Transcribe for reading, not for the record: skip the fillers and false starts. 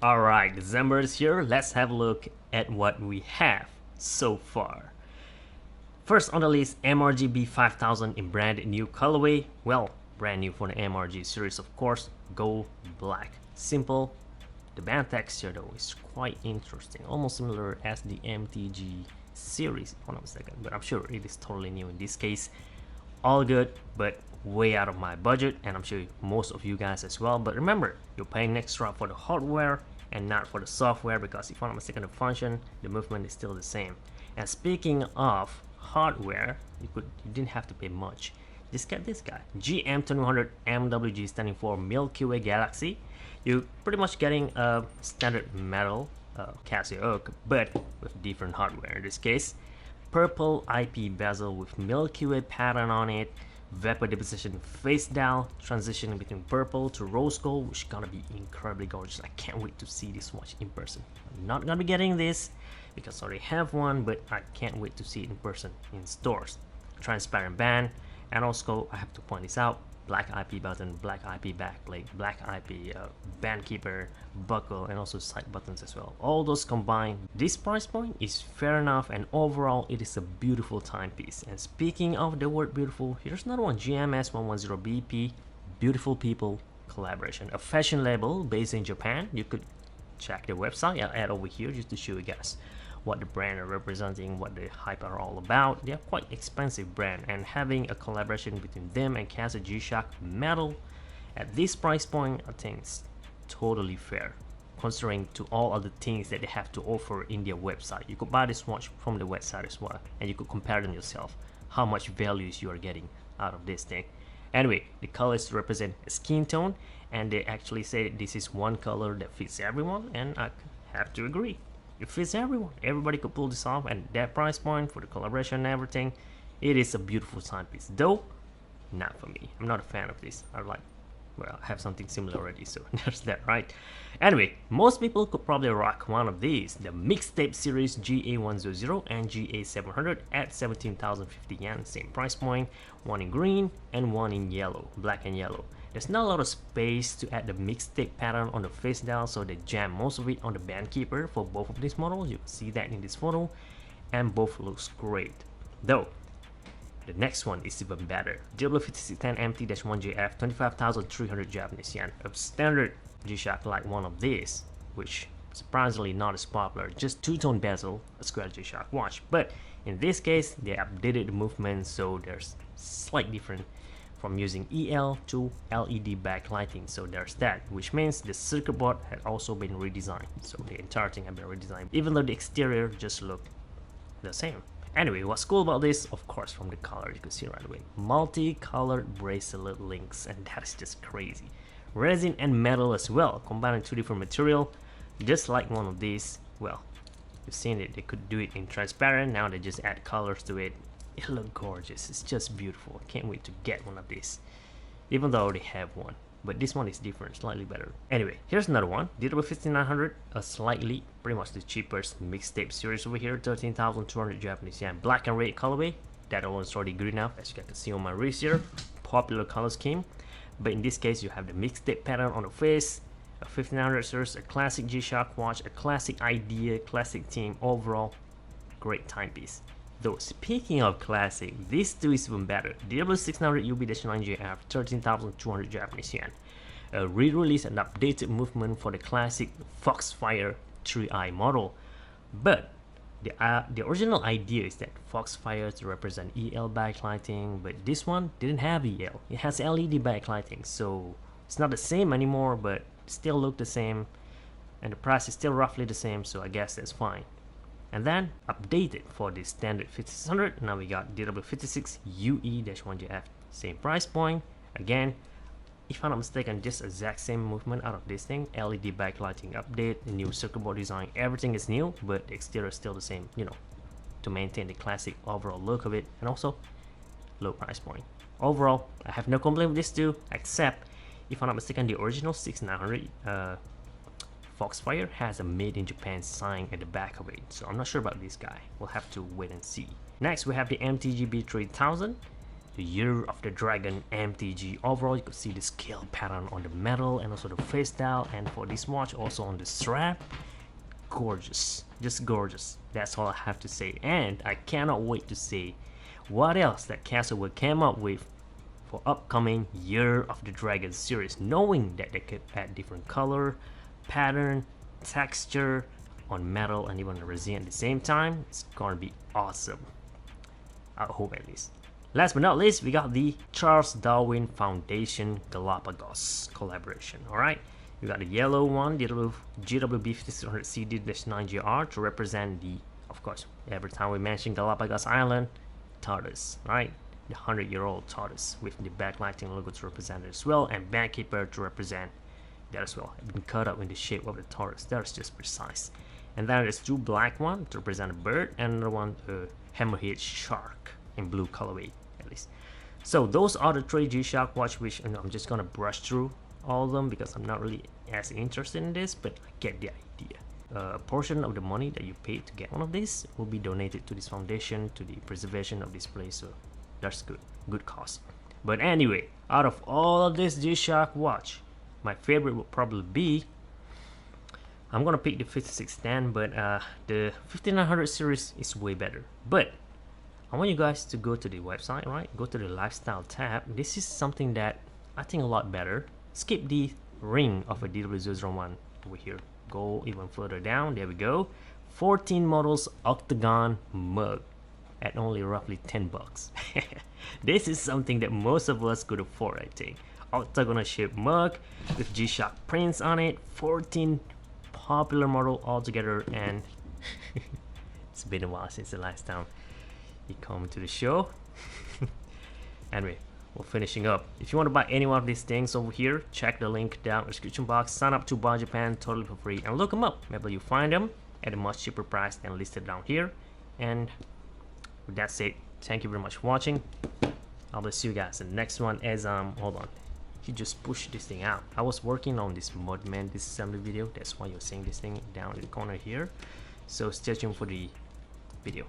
Alright, December is here. Let's have a look at what we have so far. First on the list, MRGB 5000 in brand new colorway. Well, brand new for the MRG series, of course. Gold, black, simple. The band texture though is quite interesting, almost similar as the MTG series, if I'm not mistaken, but I'm sure it is totally new in this case. All good, but way out of my budget, and I'm sure most of you guys as well. But remember, you're paying extra for the hardware and not for the software, because if I'm not mistaken, the function, the movement is still the same. And speaking of hardware, you didn't have to pay much. Just get this guy, GM2100 MWG, standing for Milky Way Galaxy. You're pretty much getting a standard metal Casio Oak, but with different hardware. In this case, purple IP bezel with Milky Way pattern on it, vapor deposition face down, transitioning between purple to rose gold, which is gonna be incredibly gorgeous. I can't wait to see this watch in person. I'm not gonna be getting this because I already have one, but I can't wait to see it in person in stores. Transparent band, and also I have to point this out: black IP button, black IP backplate, black IP band keeper, buckle, and also side buttons as well. All those combined, this price point is fair enough, and overall it is a beautiful timepiece. And speaking of the word beautiful, here's another one, GMS110BP, Beautiful People collaboration, a fashion label based in Japan. You could check the website. I'll add over here just to show you guys what the brand are representing, what the hype are all about. They're quite expensive brand, and having a collaboration between them and Casio Gshock metal at this price point, I think it's totally fair, considering to all other things that they have to offer in their website. You could buy this watch from the website as well, and you could compare them yourself, how much values you are getting out of this thing. Anyway, the colors represent a skin tone, and they actually say this is one color that fits everyone, and I have to agree. It fits everyone. Everybody could pull this off, and that price point for the collaboration and everything, it is a beautiful timepiece. Though, not for me. I'm not a fan of this. I have something similar already, so there's that, right? Anyway, most people could probably rock one of these, the Mixtape Series GA100 and GA700 at 17,050 yen, same price point, one in green and one in yellow, black and yellow. There's not a lot of space to add the mixtape pattern on the face dial, so they jam most of it on the band keeper for both of these models. You can see that in this photo, and both looks great. Though, the next one is even better. W5610MT-1JF, 25,300 Japanese yen. A standard G-Shock like one of these, which surprisingly not as popular, just two-tone bezel, a square G-Shock watch. But in this case, they updated the movement, so there's slight difference from using EL to LED backlighting, so there's that, which means the circuit board had also been redesigned, so the entire thing had been redesigned, even though the exterior just looked the same. Anyway, what's cool about this, of course, from the color, you can see right away, multi-colored bracelet links, and that is just crazy. Resin and metal as well, combining two different material, just like one of these. Well, you've seen it, they could do it in transparent, now they just add colors to it. It looks gorgeous. It's just beautiful. I can't wait to get one of these, even though I already have one, but this one is different, slightly better. Anyway, here's another one, DW5900, a slightly, pretty much the cheapest mixtape series over here, 13,200 Japanese yen, black and red colorway. That one's already good enough, as you can see on my wrist here, popular color scheme. But in this case, you have the mixtape pattern on the face, a 1500 series, a classic G-Shock watch, a classic idea, classic theme. Overall, great timepiece. Though, speaking of classic, this too is even better. DW600 UB-9JF, 13,200 Japanese yen. A re-release and updated movement for the classic Foxfire 3i model. But the original idea is that Foxfire to represent EL backlighting, but this one didn't have EL. It has LED backlighting, so it's not the same anymore, but still look the same, and the price is still roughly the same, so I guess that's fine. And then updated for the standard 5600, now we got DW56 UE-1JF, same price point. Again, if I'm not mistaken, just exact same movement out of this thing. LED backlighting update, new circuit board design, everything is new, but the exterior is still the same, you know, to maintain the classic overall look of it, and also low price point. Overall, I have no complaint with this too, except if I'm not mistaken, the original 6900 Foxfire has a made in Japan sign at the back of it, so I'm not sure about this guy. We'll have to wait and see. Next, we have the MTGB 3000. the Year of the Dragon MTG. Overall, you could see the scale pattern on the metal and also the face style, and for this watch also on the strap. Gorgeous, just gorgeous. That's all I have to say, and I cannot wait to see what else that Castle will come up with for upcoming Year of the Dragon series, knowing that they could add different color, pattern, texture on metal and even resin at the same time. It's gonna be awesome, I hope at least. Last but not least, we got the Charles Darwin Foundation Galapagos collaboration. Alright, we got the yellow one, the GWB 5600 CD-9GR to represent the, of course, every time we mention Galapagos Island, tortoise, right? The 100-year-old tortoise with the backlighting logo to represent it as well, and Bandkeeper to represent that as well. It's been cut up in the shape of the tortoise. That is just precise. And then there's two black one to represent a bird, and another one a hammerhead shark in blue colorway at least. So those are the three Gshock watch, which I'm just gonna brush through all of them because I'm not really as interested in this, but I get the idea. A portion of the money that you pay to get one of these will be donated to this foundation, to the preservation of this place, so that's good cause. But anyway, out of all of this Gshock watch, my favorite would probably be, I'm gonna pick the 5610, but the 5900 series is way better. But I want you guys to go to the website, right? Go to the lifestyle tab. This is something that I think a lot better. Skip the ring of a DW001 over here. Go even further down. There we go. 14 models octagon mug at only roughly 10 bucks. This is something that most of us could afford, I think. Octagonal shaped mug with Gshock prints on it. 14 popular model altogether, and it's been a while since the last time you come to the show. Anyway, we're finishing up. If you want to buy any one of these things over here, check the link down in the description box. Sign up to Buyee Japan totally for free and look them up. Maybe you find them at a much cheaper price than listed down here. And with that said, thank you very much for watching. I'll see you guys in the next one. As hold on, you just push this thing out. I was working on this Mudman disassembly video. That's why you're seeing this thing down in the corner here. So stay tuned for the video.